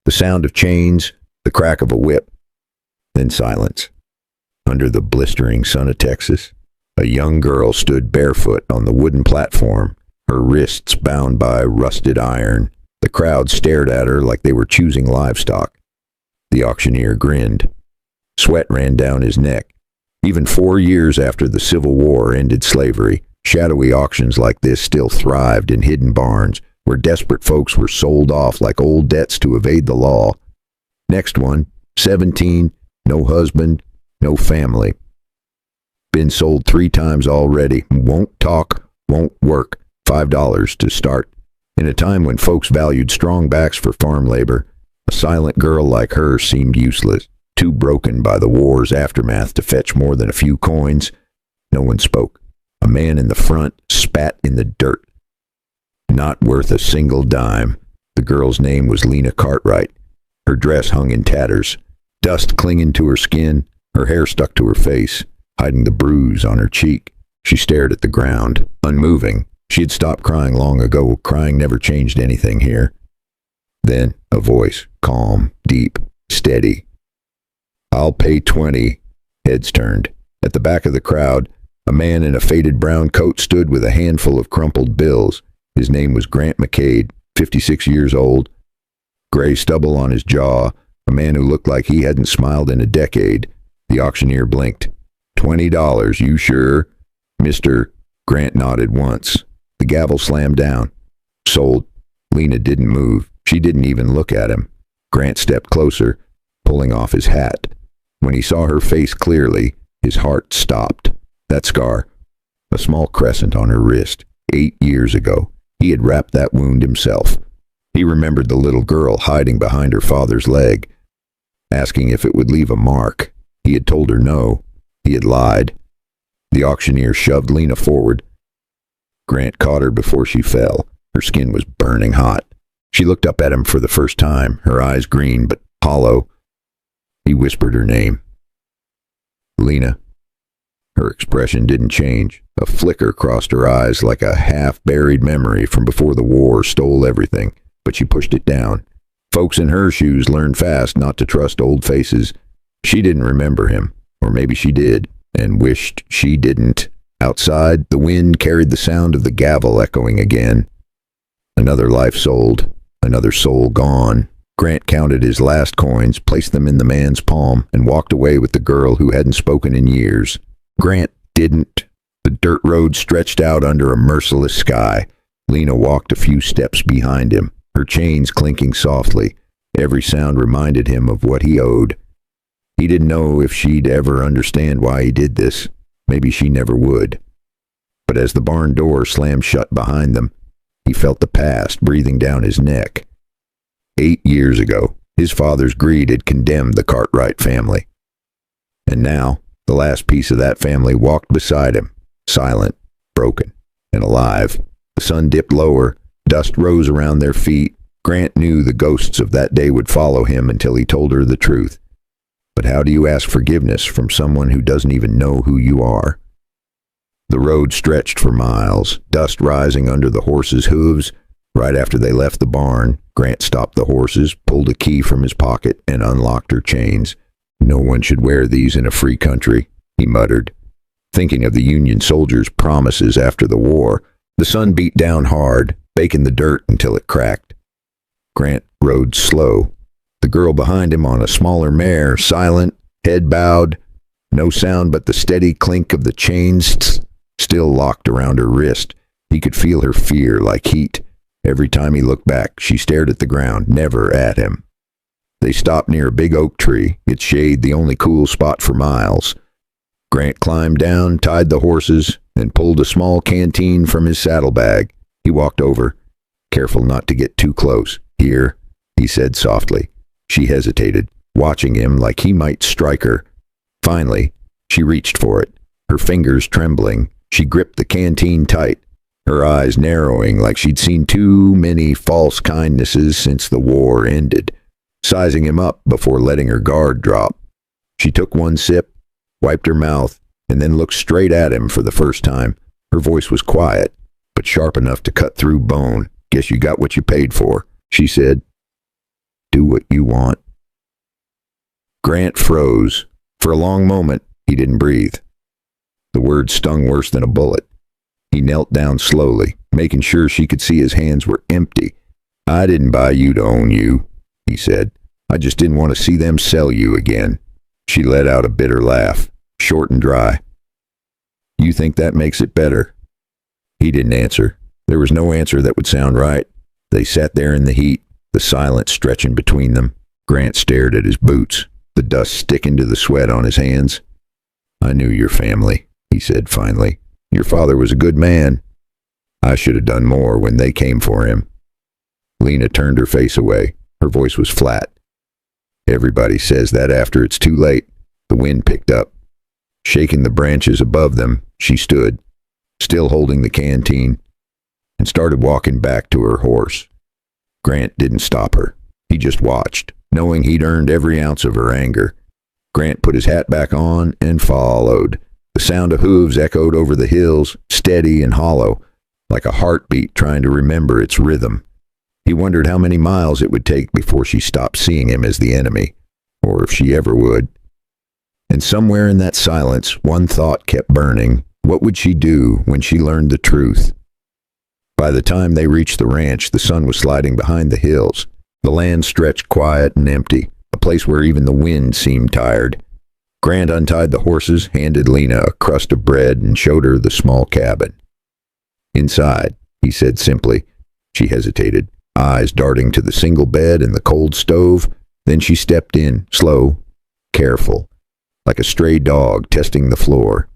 The sound of chains, the crack of a whip, then silence. Under the blistering sun of Texas, a young girl stood barefoot on the wooden platform, her wrists bound by rusted iron. The crowd stared at her like they were choosing livestock. The auctioneer grinned. Sweat ran down his neck. Even 4 years after the Civil War ended slavery, shadowy auctions like this still thrived in hidden barns, where desperate folks were sold off like old debts to evade the law. Next one, 17, no husband, no family. Been sold 3 times already. Won't talk, won't work. $5 to start. In a time when folks valued strong backs for farm labor, a silent girl like her seemed useless, too broken by the war's aftermath to fetch more than a few coins. No one spoke. A man in the front spat in the dirt. Not worth a single dime. The girl's name was Lena Cartwright. Her dress hung in tatters, dust clinging to her skin, her hair stuck to her face, hiding the bruise on her cheek. She stared at the ground, unmoving. She had stopped crying long ago. Crying never changed anything here. Then a voice, calm, deep, steady. "I'll pay 20. Heads turned. At the back of the crowd, a man in a faded brown coat stood with a handful of crumpled bills. His name was Grant McCade, 56 years old. Gray stubble on his jaw, a man who looked like he hadn't smiled in a decade. The auctioneer blinked. $20, you sure? Mr. Grant nodded once. The gavel slammed down. Sold. Lena didn't move. She didn't even look at him. Grant stepped closer, pulling off his hat. When he saw her face clearly, his heart stopped. That scar, a small crescent on her wrist, 8 years ago. He had wrapped that wound himself. He remembered the little girl hiding behind her father's leg, asking if it would leave a mark. He had told her no. He had lied. The auctioneer shoved Lena forward. Grant caught her before she fell. Her skin was burning hot. She looked up at him for the first time, her eyes green but hollow. He whispered her name. Lena. Her expression didn't change. A flicker crossed her eyes like a half-buried memory from before the war stole everything, but she pushed it down. Folks in her shoes learned fast not to trust old faces. She didn't remember him, or maybe she did, and wished she didn't. Outside, the wind carried the sound of the gavel echoing again. Another life sold, another soul gone. Grant counted his last coins, placed them in the man's palm, and walked away with the girl who hadn't spoken in years. Grant didn't. The dirt road stretched out under a merciless sky. Lena walked a few steps behind him, her chains clinking softly. Every sound reminded him of what he owed. He didn't know if she'd ever understand why he did this. Maybe she never would. But as the barn door slammed shut behind them, he felt the past breathing down his neck. 8 years ago, his father's greed had condemned the Cartwright family. And now, the last piece of that family walked beside him, silent, broken, and alive. The sun dipped lower, dust rose around their feet. Grant knew the ghosts of that day would follow him until he told her the truth. But how do you ask forgiveness from someone who doesn't even know who you are? The road stretched for miles, dust rising under the horses' hooves. Right after they left the barn, Grant stopped the horses, pulled a key from his pocket, and unlocked her chains. No one should wear these in a free country, he muttered, thinking of the Union soldiers' promises after the war. The sun beat down hard, baking the dirt until it cracked. Grant rode slow. The girl behind him on a smaller mare, silent, head bowed, no sound but the steady clink of the chains still locked around her wrist. He could feel her fear like heat. Every time he looked back, she stared at the ground, never at him. They stopped near a big oak tree, its shade the only cool spot for miles. Grant climbed down, tied the horses, and pulled a small canteen from his saddlebag. He walked over, careful not to get too close. "Here," he said softly. She hesitated, watching him like he might strike her. Finally, she reached for it, her fingers trembling. She gripped the canteen tight, her eyes narrowing like she'd seen too many false kindnesses since the war ended, sizing him up before letting her guard drop. She took one sip, wiped her mouth, and then looked straight at him for the first time. Her voice was quiet, but sharp enough to cut through bone. "Guess you got what you paid for," she said. do what you want. Grant froze. For a long moment, he didn't breathe. The words stung worse than a bullet. He knelt down slowly, making sure she could see his hands were empty. I didn't buy you to own you, he said. I just didn't want to see them sell you again. She let out a bitter laugh, short and dry. You think that makes it better? He didn't answer. There was no answer that would sound right. They sat there in the heat, the silence stretching between them. Grant stared at his boots, the dust sticking to the sweat on his hands. I knew your family, he said finally. Your father was a good man. I should have done more when they came for him. Lena turned her face away. Her voice was flat. Everybody says that after it's too late. The wind picked up. Shaking the branches above them, she stood, still holding the canteen, and started walking back to her horse. Grant didn't stop her. He just watched, knowing he'd earned every ounce of her anger. Grant put his hat back on and followed. The sound of hooves echoed over the hills, steady and hollow, like a heartbeat trying to remember its rhythm. He wondered how many miles it would take before she stopped seeing him as the enemy, or if she ever would. And somewhere in that silence, one thought kept burning. What would she do when she learned the truth? By the time they reached the ranch, the sun was sliding behind the hills. The land stretched quiet and empty, a place where even the wind seemed tired. Grant untied the horses, handed Lena a crust of bread, and showed her the small cabin. Inside, he said simply. She hesitated, eyes darting to the single bed and the cold stove. Then she stepped in, slow, careful, like a stray dog testing the floor.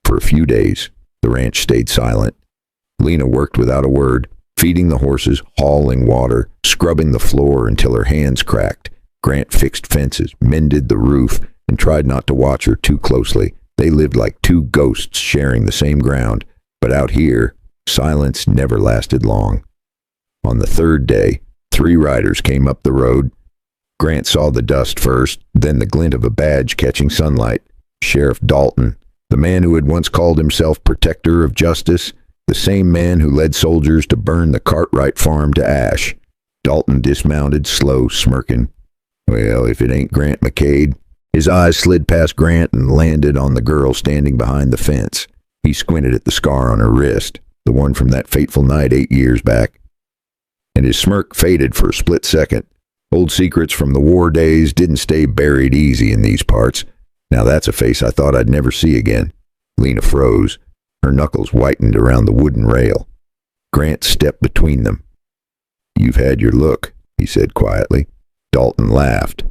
For a few days, the ranch stayed silent. Lena worked without a word, feeding the horses, hauling water, scrubbing the floor until her hands cracked. Grant fixed fences, mended the roof, and tried not to watch her too closely. They lived like two ghosts sharing the same ground. But out here, silence never lasted long. On the third day, 3 riders came up the road. Grant saw the dust first, then the glint of a badge catching sunlight. Sheriff Dalton, the man who had once called himself protector of justice, the same man who led soldiers to burn the Cartwright farm to ash. Dalton dismounted, slow, smirking. Well, if it ain't Grant McCade. His eyes slid past Grant and landed on the girl standing behind the fence. He squinted at the scar on her wrist, the one from that fateful night 8 years back. And his smirk faded for a split second. Old secrets from the war days didn't stay buried easy in these parts. Now that's a face I thought I'd never see again. Lena froze. Her knuckles whitened around the wooden rail. Grant stepped between them. You've had your look, he said quietly. Dalton laughed.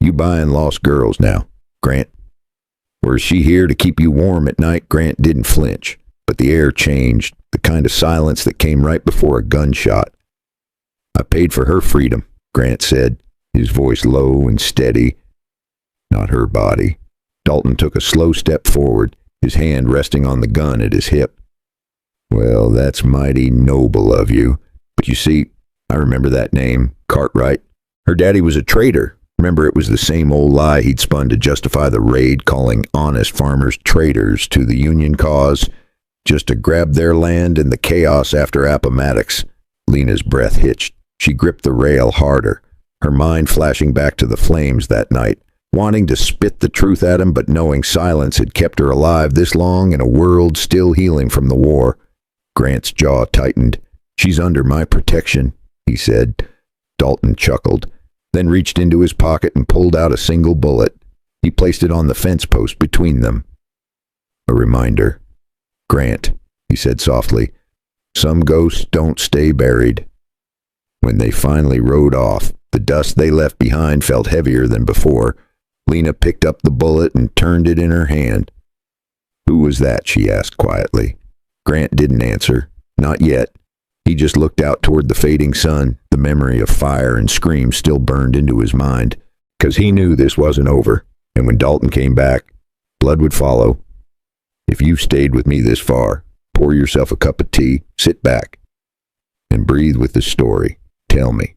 You buying lost girls now, Grant? Or is she here to keep you warm at night? Grant didn't flinch, but the air changed, the kind of silence that came right before a gunshot. I paid for her freedom, Grant said, his voice low and steady. Not her body. Dalton took a slow step forward, his hand resting on the gun at his hip. Well, that's mighty noble of you. But you see, I remember that name, Cartwright. Her daddy was a traitor. Remember, it was the same old lie he'd spun to justify the raid, calling honest farmers traitors to the Union cause, just to grab their land in the chaos after Appomattox. Lena's breath hitched. She gripped the rail harder, her mind flashing back to the flames that night, wanting to spit the truth at him, but knowing silence had kept her alive this long in a world still healing from the war. Grant's jaw tightened. She's under my protection, he said. Dalton chuckled, then reached into his pocket and pulled out a single bullet. He placed it on the fence post between them. A reminder. Grant, he said softly, some ghosts don't stay buried. When they finally rode off, the dust they left behind felt heavier than before. Lena picked up the bullet and turned it in her hand. Who was that? She asked quietly. Grant didn't answer. Not yet. He just looked out toward the fading sun. The memory of fire and screams still burned into his mind, because he knew this wasn't over, and when Dalton came back, blood would follow. If you've stayed with me this far, pour yourself a cup of tea, sit back, and breathe with the story. Tell me,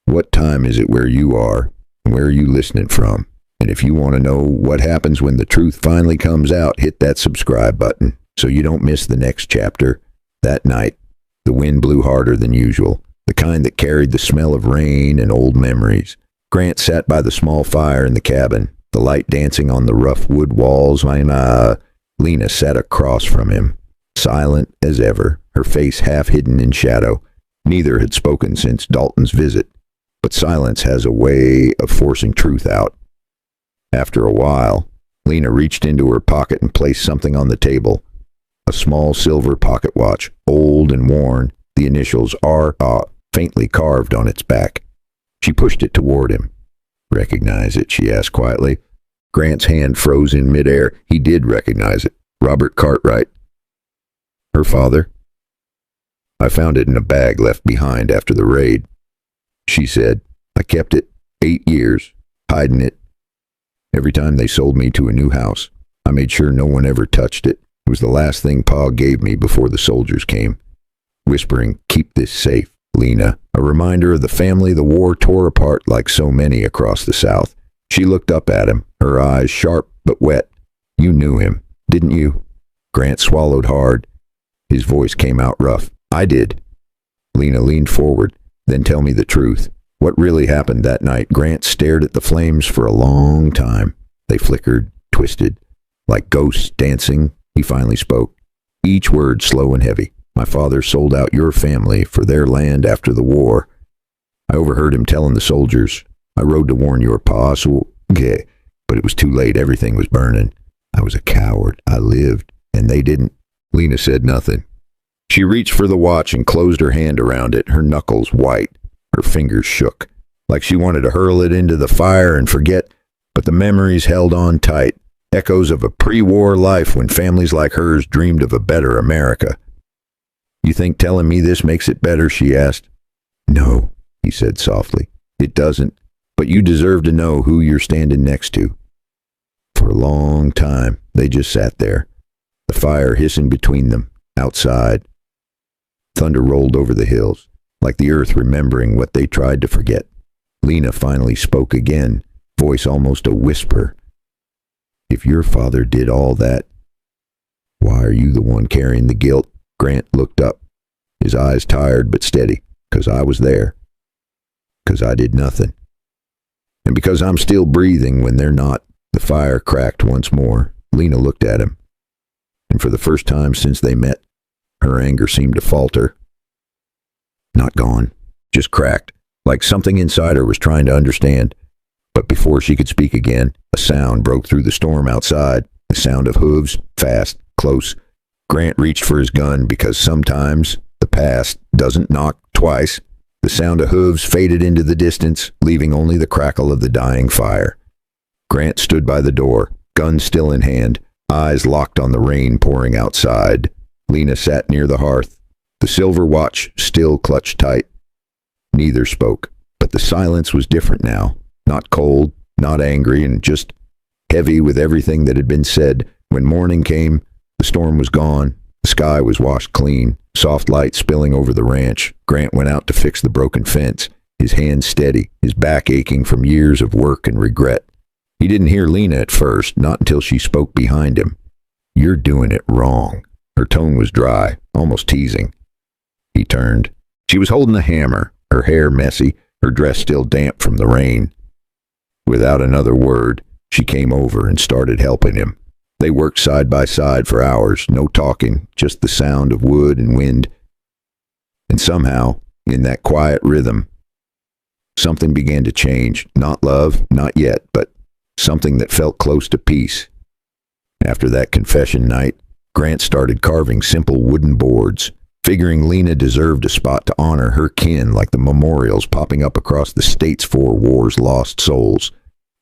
what time is it where you are, and where are you listening from? And if you want to know what happens when the truth finally comes out, hit that subscribe button so you don't miss the next chapter. That night, the wind blew harder than usual. the kind that carried the smell of rain and old memories. Grant sat by the small fire in the cabin, the light dancing on the rough wood walls. Lena sat across from him, silent as ever, her face half hidden in shadow. Neither had spoken since Dalton's visit, but silence has a way of forcing truth out. After a while, Lena reached into her pocket and placed something on the table. A small silver pocket watch, old and worn, the initials R.A. faintly carved on its back. She pushed it toward him. "Recognize it?" she asked quietly. Grant's hand froze in midair. He did recognize it. Robert Cartwright. Her father? "I found it in a bag left behind after the raid," she said. "I kept it 8 years, hiding it. Every time they sold me to a new house, I made sure no one ever touched it. It was the last thing Pa gave me before the soldiers came." Whispering, "Keep this safe, Lena," a reminder of the family the war tore apart like so many across the South. She looked up at him, her eyes sharp but wet. "You knew him, didn't you?" Grant swallowed hard. His voice came out rough. "I did." Lena leaned forward. "Then tell me the truth. What really happened that night?" Grant stared at the flames for a long time. They flickered, twisted, like ghosts dancing. He finally spoke, each word slow and heavy. "My father sold out your family for their land after the war. I overheard him telling the soldiers. I rode to warn your pa, but it was too late. Everything was burning. I was a coward. I lived, and they didn't." Lena said nothing. She reached for the watch and closed her hand around it, her knuckles white. Her fingers shook, like she wanted to hurl it into the fire and forget, but the memories held on tight, echoes of a pre-war life when families like hers dreamed of a better America. "You think telling me this makes it better?" she asked. "No," he said softly. "It doesn't, but you deserve to know who you're standing next to." For a long time, they just sat there, the fire hissing between them, outside. Thunder rolled over the hills, like the earth remembering what they tried to forget. Lena finally spoke again, voice almost a whisper. "If your father did all that, why are you the one carrying the guilt?" Grant looked up, his eyes tired but steady. "'Cause I was there. 'Cause I did nothing. And because I'm still breathing when they're not." The fire cracked once more. Lena looked at him, and for the first time since they met, her anger seemed to falter. Not gone, just cracked, like something inside her was trying to understand. But before she could speak again, a sound broke through the storm outside, the sound of hooves, fast, close. Grant reached for his gun because sometimes the past doesn't knock twice. The sound of hooves faded into the distance, leaving only the crackle of the dying fire. Grant stood by the door, gun still in hand, eyes locked on the rain pouring outside. Lena sat near the hearth, the silver watch still clutched tight. Neither spoke, but the silence was different now, not cold, not angry, and just heavy with everything that had been said. When morning came, the storm was gone, the sky was washed clean, soft light spilling over the ranch. Grant went out to fix the broken fence, his hands steady, his back aching from years of work and regret. He didn't hear Lena at first, not until she spoke behind him. "You're doing it wrong." Her tone was dry, almost teasing. He turned. She was holding a hammer, her hair messy, her dress still damp from the rain. Without another word, she came over and started helping him. They worked side by side for hours, no talking, just the sound of wood and wind. And somehow, in that quiet rhythm, something began to change. Not love, not yet, but something that felt close to peace. After that confession night, Grant started carving simple wooden boards, figuring Lena deserved a spot to honor her kin like the memorials popping up across the states for war's lost souls.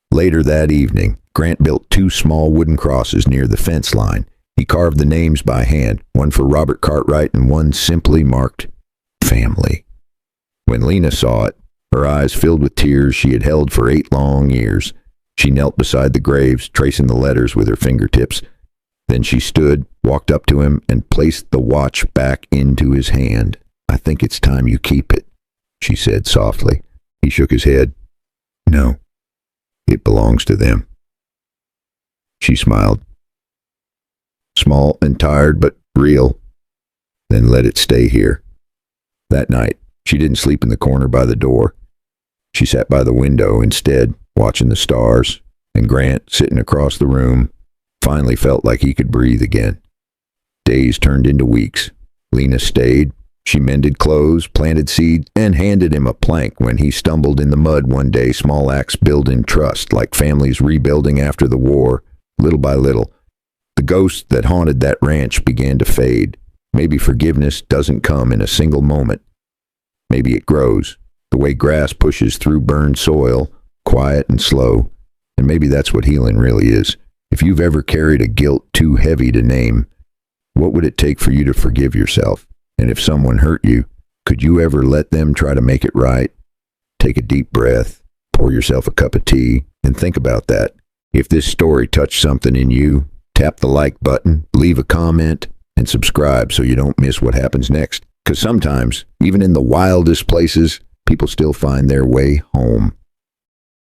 Later that evening, Grant built 2 small wooden crosses near the fence line. He carved the names by hand, one for Robert Cartwright and one simply marked family. When Lena saw it, her eyes filled with tears she had held for 8 long years. She knelt beside the graves, tracing the letters with her fingertips. Then she stood, walked up to him, and placed the watch back into his hand. "I think it's time you keep it," she said softly. He shook his head. "No, it belongs to them." She smiled. Small and tired, but real. "Then let it stay here." That night, She didn't sleep in the corner by the door. She sat by the window instead, watching the stars, and Grant, sitting across the room, finally felt like he could breathe again. Days turned into weeks. Lena stayed. She mended clothes, planted seeds, and handed him a plank when he stumbled in the mud one day. Small acts building trust, like families rebuilding after the war. Little by little, the ghosts that haunted that ranch began to fade. Maybe forgiveness doesn't come in a single moment. Maybe it grows, the way grass pushes through burned soil, quiet and slow. And maybe that's what healing really is. If you've ever carried a guilt too heavy to name, what would it take for you to forgive yourself? And if someone hurt you, could you ever let them try to make it right? Take a deep breath, pour yourself a cup of tea, and think about that. If this story touched something in you, tap the like button, leave a comment, and subscribe so you don't miss what happens next. Because sometimes, even in the wildest places, people still find their way home.